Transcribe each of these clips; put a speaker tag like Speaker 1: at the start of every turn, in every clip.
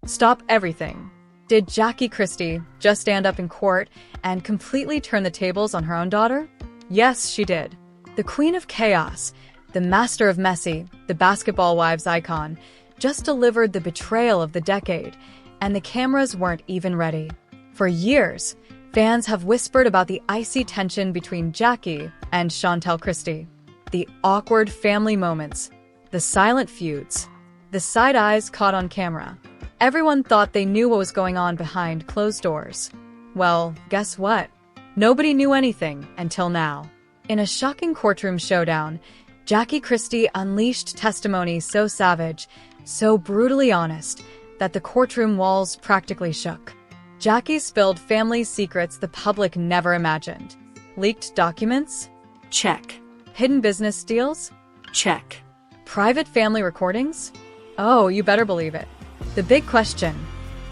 Speaker 1: Stop everything. Did Jackie Christie just stand up in court and completely turn the tables on her own daughter? Yes, she did. The queen of chaos, the master of messy, the basketball wives icon, just delivered the betrayal of the decade, and the cameras weren't even ready. For years, fans have whispered about the icy tension between Jackie and Chantal Christie. The awkward family moments, the silent feuds, the side eyes caught on camera. Everyone thought they knew what was going on behind closed doors. Well, guess what? Nobody knew anything until now. In a shocking courtroom showdown, Jackie Christie unleashed testimony so savage, so brutally honest, that the courtroom walls practically shook. Jackie spilled family secrets the public never imagined. Leaked documents?
Speaker 2: Check.
Speaker 1: Hidden business deals?
Speaker 2: Check.
Speaker 1: Private family recordings? Oh, you better believe it. The big question,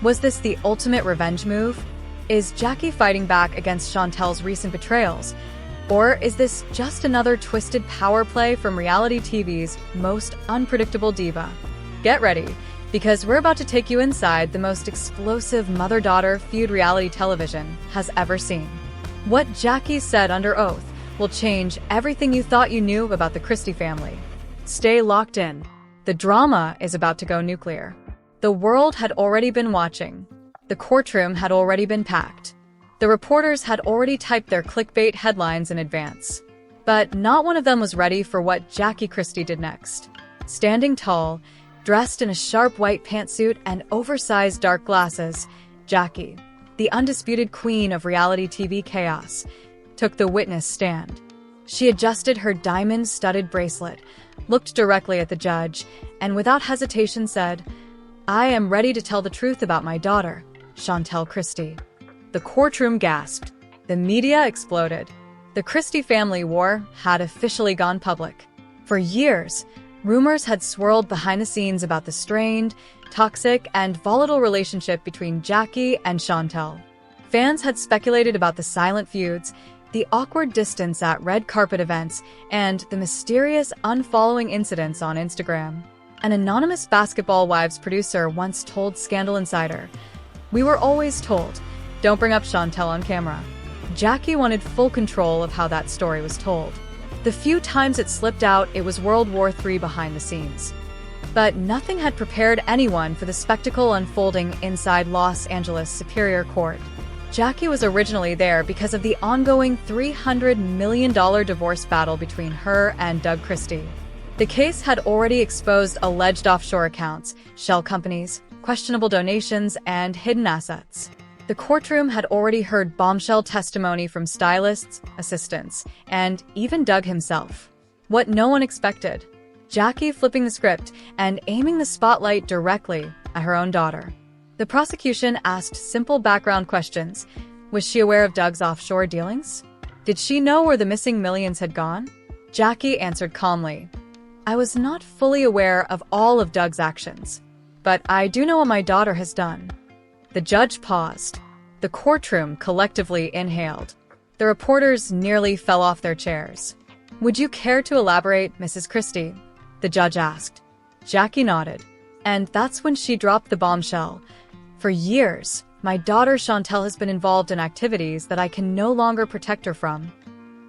Speaker 1: was this the ultimate revenge move? Is Jackie fighting back against Chantal's recent betrayals? Or is this just another twisted power play from reality TV's most unpredictable diva? Get ready, because we're about to take you inside the most explosive mother-daughter feud reality television has ever seen. What Jackie said under oath will change everything you thought you knew about the Christie family. Stay locked in. The drama is about to go nuclear. The world had already been watching. The courtroom had already been packed. The reporters had already typed their clickbait headlines in advance. But not one of them was ready for what Jackie Christie did next. Standing tall, dressed in a sharp white pantsuit and oversized dark glasses, Jackie, the undisputed queen of reality TV chaos, took the witness stand. She adjusted her diamond-studded bracelet, looked directly at the judge, and without hesitation said, "I am ready to tell the truth about my daughter, Chantal Christie." The courtroom gasped. The media exploded. The Christie family war had officially gone public. For years, rumors had swirled behind the scenes about the strained, toxic, and volatile relationship between Jackie and Chantal. Fans had speculated about the silent feuds, the awkward distance at red carpet events, and the mysterious unfollowing incidents on Instagram. An anonymous Basketball Wives producer once told Scandal Insider, "We were always told, don't bring up Chantal on camera." Jackie wanted full control of how that story was told. The few times it slipped out, it was World War III behind the scenes. But nothing had prepared anyone for the spectacle unfolding inside Los Angeles Superior Court. Jackie was originally there because of the ongoing $300 million divorce battle between her and Doug Christie. The case had already exposed alleged offshore accounts, shell companies, questionable donations, and hidden assets. The courtroom had already heard bombshell testimony from stylists, assistants, and even Doug himself. What no one expected, Jackie flipping the script and aiming the spotlight directly at her own daughter. The prosecution asked simple background questions. Was she aware of Doug's offshore dealings? Did she know where the missing millions had gone? Jackie answered calmly, "I was not fully aware of all of Doug's actions, but I do know what my daughter has done." The judge paused. The courtroom collectively inhaled. The reporters nearly fell off their chairs. "Would you care to elaborate, Mrs. Christie?" the judge asked. Jackie nodded. And that's when she dropped the bombshell. "For years, my daughter Chantal has been involved in activities that I can no longer protect her from."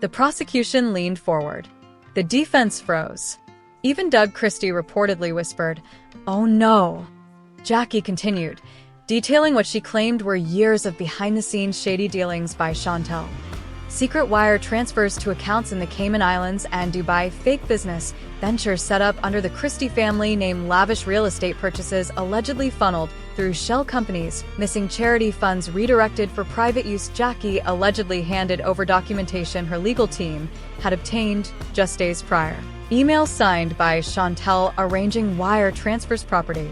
Speaker 1: The prosecution leaned forward. The defense froze. Even Doug Christie reportedly whispered, "Oh no." Jackie continued, detailing what she claimed were years of behind-the-scenes shady dealings by Chantal. Secret wire transfers to accounts in the Cayman Islands and Dubai, fake business ventures set up under the Christie family name, lavish real estate purchases allegedly funneled through shell companies, missing charity funds redirected for private use. Jackie allegedly handed over documentation her legal team had obtained just days prior. Emails signed by Chantal arranging wire transfers, property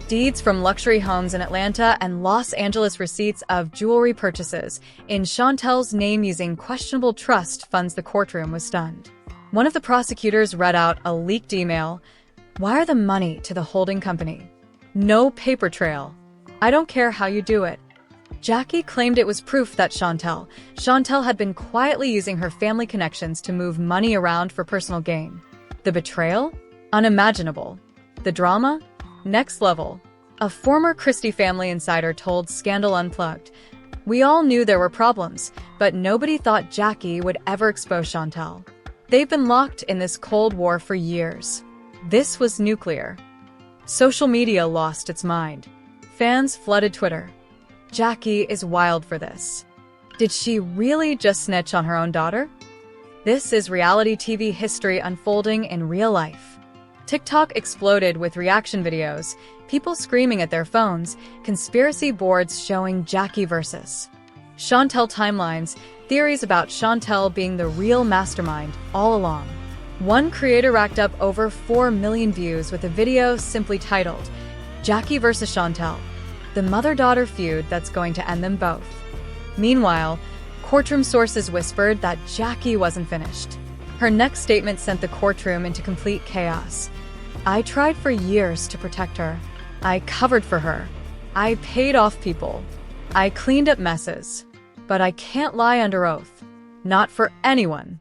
Speaker 1: deeds from luxury homes in Atlanta and Los Angeles, receipts of jewelry purchases in Chantal's name using questionable trust funds. The courtroom was stunned. One of the prosecutors read out a leaked email. "Wire the money to the holding company. No paper trail. I don't care how you do it." Jackie claimed it was proof that Chantal had been quietly using her family connections to move money around for personal gain. The betrayal? Unimaginable. The drama? Next level. A former Christie family insider told Scandal Unplugged, "We all knew there were problems, but nobody thought Jackie would ever expose Chantel. They've been locked in this Cold War for years. This was nuclear." Social media lost its mind. Fans flooded Twitter. Jackie is wild for this. Did she really just snitch on her own daughter? This is reality TV history unfolding in real life. TikTok exploded with reaction videos, people screaming at their phones, conspiracy boards showing Jackie versus Chantel timelines, theories about Chantel being the real mastermind all along. One creator racked up over 4 million views with a video simply titled, "Jackie versus Chantel, the mother-daughter feud that's going to end them both." Meanwhile, courtroom sources whispered that Jackie wasn't finished. Her next statement sent the courtroom into complete chaos. "I tried for years to protect her. I covered for her. I paid off people. I cleaned up messes. But I can't lie under oath. Not for anyone."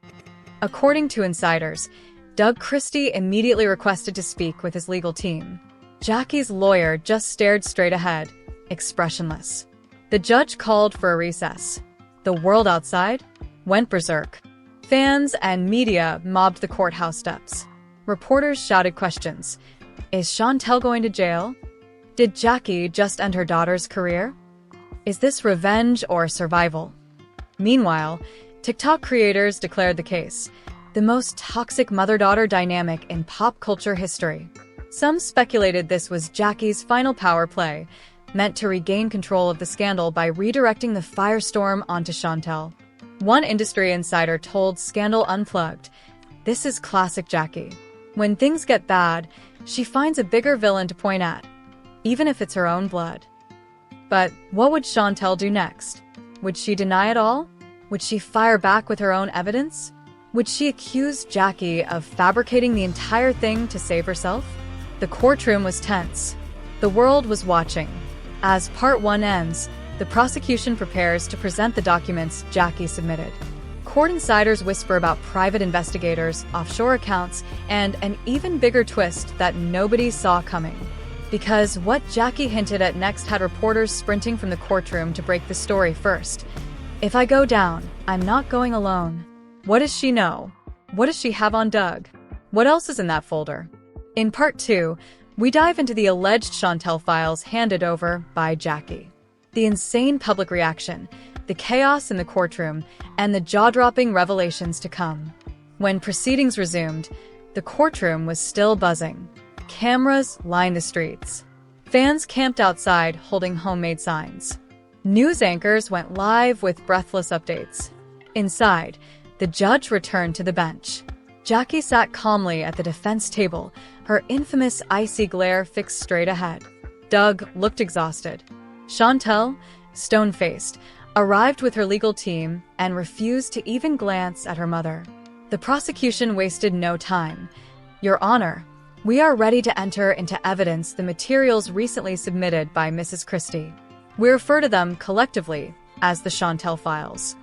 Speaker 1: According to insiders, Doug Christie immediately requested to speak with his legal team. Jackie's lawyer just stared straight ahead, expressionless. The judge called for a recess. The world outside went berserk. Fans and media mobbed the courthouse steps. Reporters shouted questions. Is Chantel going to jail? Did Jackie just end her daughter's career? Is this revenge or survival? Meanwhile, TikTok creators declared the case, the most toxic mother-daughter dynamic in pop culture history. Some speculated this was Jackie's final power play, meant to regain control of the scandal by redirecting the firestorm onto Chantel. One industry insider told Scandal Unplugged, "This is classic Jackie. When things get bad, she finds a bigger villain to point at, even if it's her own blood." But what would Chantel do next? Would she deny it all? Would she fire back with her own evidence? Would she accuse Jackie of fabricating the entire thing to save herself? The courtroom was tense. The world was watching. As Part 1 ends, the prosecution prepares to present the documents Jackie submitted. Court insiders whisper about private investigators, offshore accounts, and an even bigger twist that nobody saw coming. Because what Jackie hinted at next had reporters sprinting from the courtroom to break the story first. "If I go down, I'm not going alone." What does she know? What does she have on Doug? What else is in that folder? In Part 2, we dive into the alleged Chantel files handed over by Jackie. The insane public reaction, the chaos in the courtroom, and the jaw-dropping revelations to come. When proceedings resumed, the courtroom was still buzzing. Cameras lined the streets. Fans camped outside holding homemade signs. News anchors went live with breathless updates. Inside, the judge returned to the bench. Jackie sat calmly at the defense table, her infamous icy glare fixed straight ahead. Doug looked exhausted. Chantel, stone-faced, arrived with her legal team and refused to even glance at her mother. The prosecution wasted no time. "Your Honor, we are ready to enter into evidence the materials recently submitted by Mrs. Christie. We refer to them collectively as the Chantel files."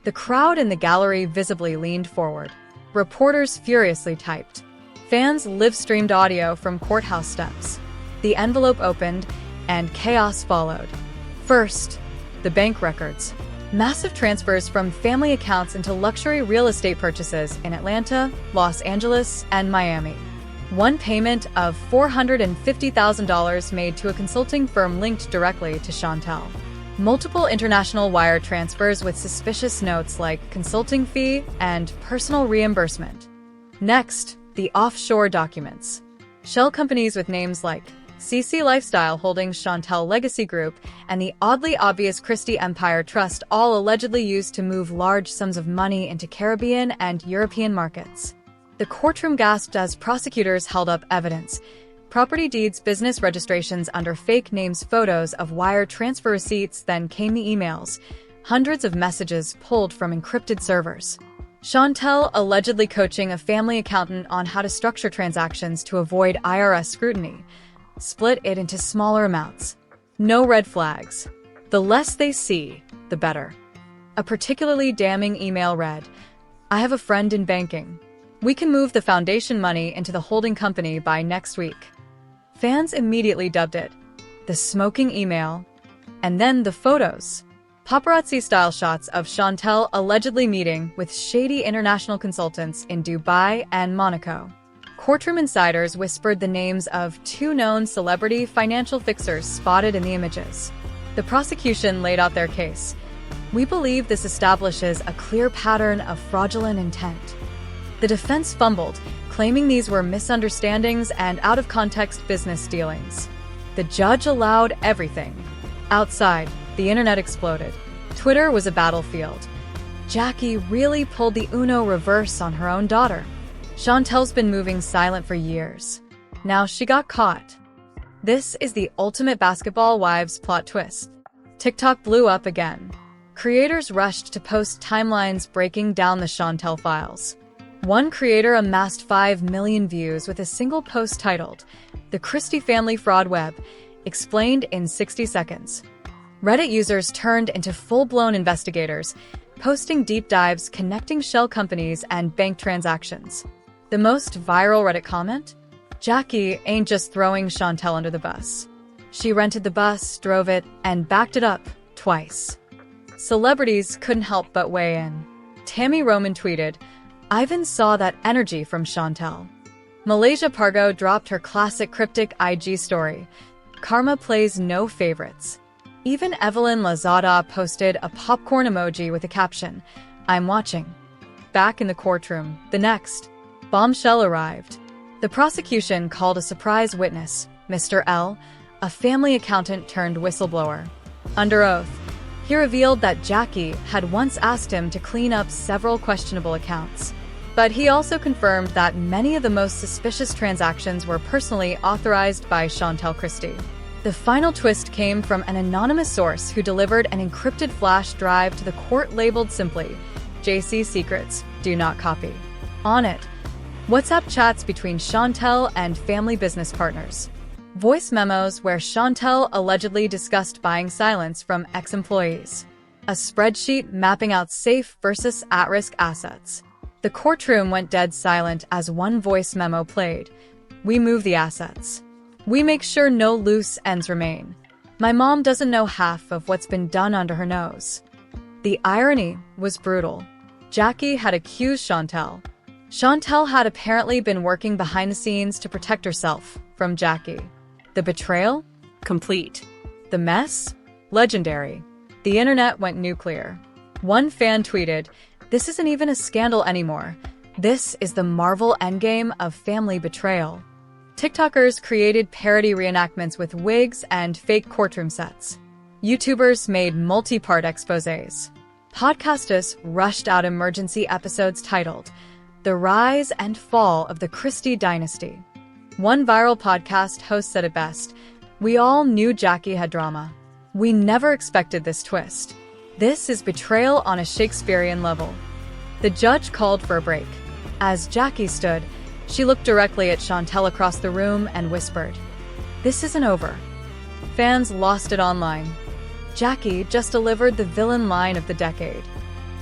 Speaker 1: The crowd in the gallery visibly leaned forward. Reporters furiously typed. Fans live-streamed audio from courthouse steps. The envelope opened, and chaos followed. First, the bank records. Massive transfers from family accounts into luxury real estate purchases in Atlanta, Los Angeles, and Miami. One payment of $450,000 made to a consulting firm linked directly to Chantel. Multiple international wire transfers with suspicious notes like consulting fee and personal reimbursement. Next, the offshore documents. Shell companies with names like CC Lifestyle Holdings Chantel Legacy Group and the oddly obvious Christie Empire Trust all allegedly used to move large sums of money into Caribbean and European markets. The courtroom gasped as prosecutors held up evidence. Property deeds, business registrations under fake names, photos of wire transfer receipts, then came the emails. Hundreds of messages pulled from encrypted servers. Chantel allegedly coaching a family accountant on how to structure transactions to avoid IRS scrutiny. Split it into smaller amounts. No red flags. The less they see, the better. A particularly damning email read, "I have a friend in banking. We can move the foundation money into the holding company by next week." Fans immediately dubbed it the smoking email, and then the photos. Paparazzi-style shots of Chantel allegedly meeting with shady international consultants in Dubai and Monaco. Courtroom insiders whispered the names of 2 known celebrity financial fixers spotted in the images. The prosecution laid out their case. We believe this establishes a clear pattern of fraudulent intent. The defense fumbled, claiming these were misunderstandings and out-of-context business dealings. The judge allowed everything. Outside, the internet exploded. Twitter was a battlefield. Jackie really pulled the Uno reverse on her own daughter. Chantel's been moving silent for years. Now she got caught. This is the ultimate basketball wives plot twist. TikTok blew up again. Creators rushed to post timelines breaking down the Chantel files. One creator amassed 5 million views with a single post titled, "The Christie Family Fraud Web, Explained in 60 Seconds." Reddit users turned into full-blown investigators, posting deep dives connecting shell companies and bank transactions. The most viral Reddit comment? Jackie ain't just throwing Chantel under the bus. She rented the bus, drove it, and backed it up twice. Celebrities couldn't help but weigh in. Tammy Roman tweeted, "Ivan saw that energy from Chantel." Malaysia Pargo dropped her classic cryptic IG story, "Karma plays no favorites." Even Evelyn Lazada posted a popcorn emoji with a caption, "I'm watching." Back in the courtroom, the next bombshell arrived. The prosecution called a surprise witness, Mr. L, a family accountant turned whistleblower. Under oath, he revealed that Jackie had once asked him to clean up several questionable accounts. But he also confirmed that many of the most suspicious transactions were personally authorized by Chantel Christie. The final twist came from an anonymous source who delivered an encrypted flash drive to the court labeled simply, "JC Secrets, do not copy." On it, WhatsApp chats between Chantel and family business partners. Voice memos where Chantel allegedly discussed buying silence from ex-employees. A spreadsheet mapping out safe versus at-risk assets. The courtroom went dead silent as one voice memo played. "We move the assets. We make sure no loose ends remain. My mom doesn't know half of what's been done under her nose." The irony was brutal. Jackie had accused Chantel. Chantel had apparently been working behind the scenes to protect herself from Jackie. The betrayal? Complete. The mess? Legendary. The internet went nuclear. One fan tweeted, "This isn't even a scandal anymore. This is the Marvel endgame of family betrayal." TikTokers created parody reenactments with wigs and fake courtroom sets. YouTubers made multi-part exposés. Podcasters rushed out emergency episodes titled, "The Rise and Fall of the Christie Dynasty." One viral podcast host said it best, "We all knew Jackie had drama. We never expected this twist. This is betrayal on a Shakespearean level." The judge called for a break. As Jackie stood, she looked directly at Chantel across the room and whispered, "This isn't over." Fans lost it online. Jackie just delivered the villain line of the decade.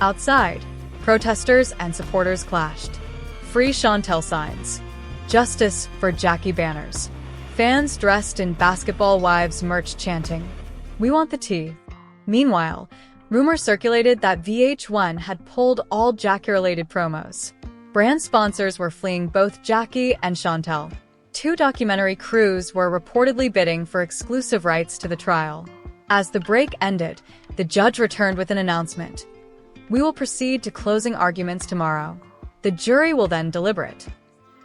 Speaker 1: Outside, protesters and supporters clashed. Free Chantel signs. Justice for Jackie banners. Fans dressed in basketball wives merch chanting, "We want the tea." Meanwhile, rumors circulated that VH1 had pulled all Jackie-related promos. Brand sponsors were fleeing both Jackie and Chantel. 2 documentary crews were reportedly bidding for exclusive rights to the trial. As the break ended, the judge returned with an announcement. "We will proceed to closing arguments tomorrow. The jury will then deliberate."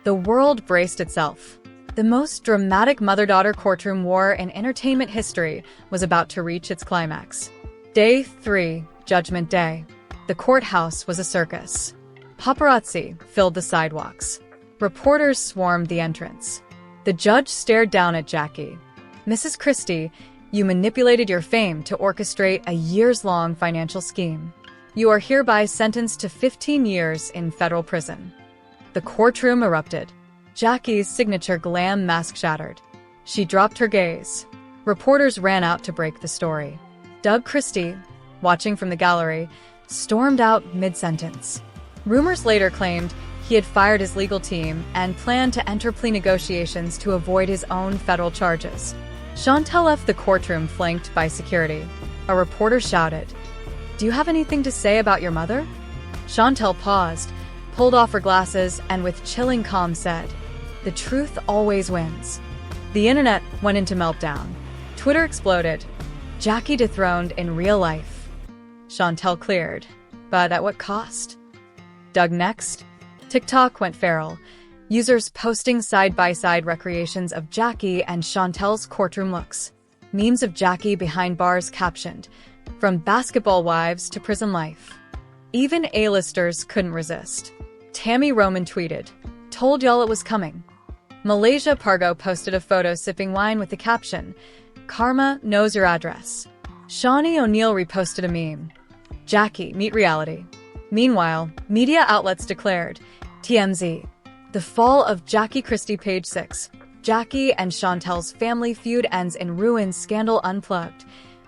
Speaker 1: The world braced itself. The most dramatic mother-daughter courtroom war in entertainment history was about to reach its climax. Day 3, Judgment Day. The courthouse was a circus. Paparazzi filled the sidewalks. Reporters swarmed the entrance. The judge stared down at Jackie. "Mrs. Christie, you manipulated your fame to orchestrate a years-long financial scheme. You are hereby sentenced to 15 years in federal prison." The courtroom erupted. Jackie's signature glam mask shattered. She dropped her gaze. Reporters ran out to break the story. Doug Christie, watching from the gallery, stormed out mid-sentence. Rumors later claimed he had fired his legal team and planned to enter plea negotiations to avoid his own federal charges. Chantel left the courtroom flanked by security. A reporter shouted, "Do you have anything to say about your mother?" Chantel paused, pulled off her glasses, and with chilling calm said, "The truth always wins." The internet went into meltdown. Twitter exploded. Jackie dethroned in real life. Chantel cleared, but at what cost? Dug next? TikTok went feral. Users posting side-by-side recreations of Jackie and Chantel's courtroom looks. Memes of Jackie behind bars captioned, "From basketball wives to prison life." Even A-listers couldn't resist. Tammy Roman tweeted, "Told y'all it was coming." Malaysia Pargo posted a photo sipping wine with the caption, "Karma knows your address." Shawnee O'Neal reposted a meme, "Jackie, meet reality." Meanwhile, media outlets declared, TMZ, "The fall of Jackie Christie, page 6. Jackie and Chantel's family feud ends in ruin, scandal unplugged.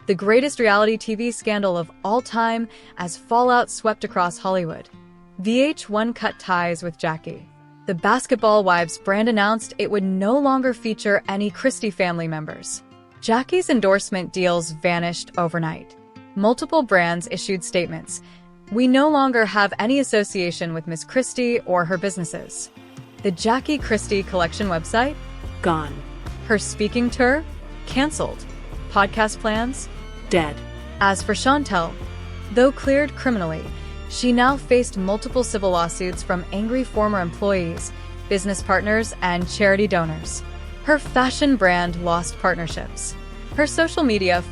Speaker 1: The greatest reality TV scandal of all time as fallout swept across Hollywood." VH1 cut ties with Jackie. The Basketball Wives brand announced it would no longer feature any Christie family members. Jackie's endorsement deals vanished overnight. Multiple brands issued statements. "We no longer have any association with Miss Christie or her businesses." The Jackie Christie collection website?
Speaker 2: Gone.
Speaker 1: Her speaking tour? Cancelled. Podcast plans?
Speaker 2: Dead.
Speaker 1: As for Chantel, though cleared criminally, she now faced multiple civil lawsuits from angry former employees, business partners, and charity donors. Her fashion brand lost partnerships. Her social media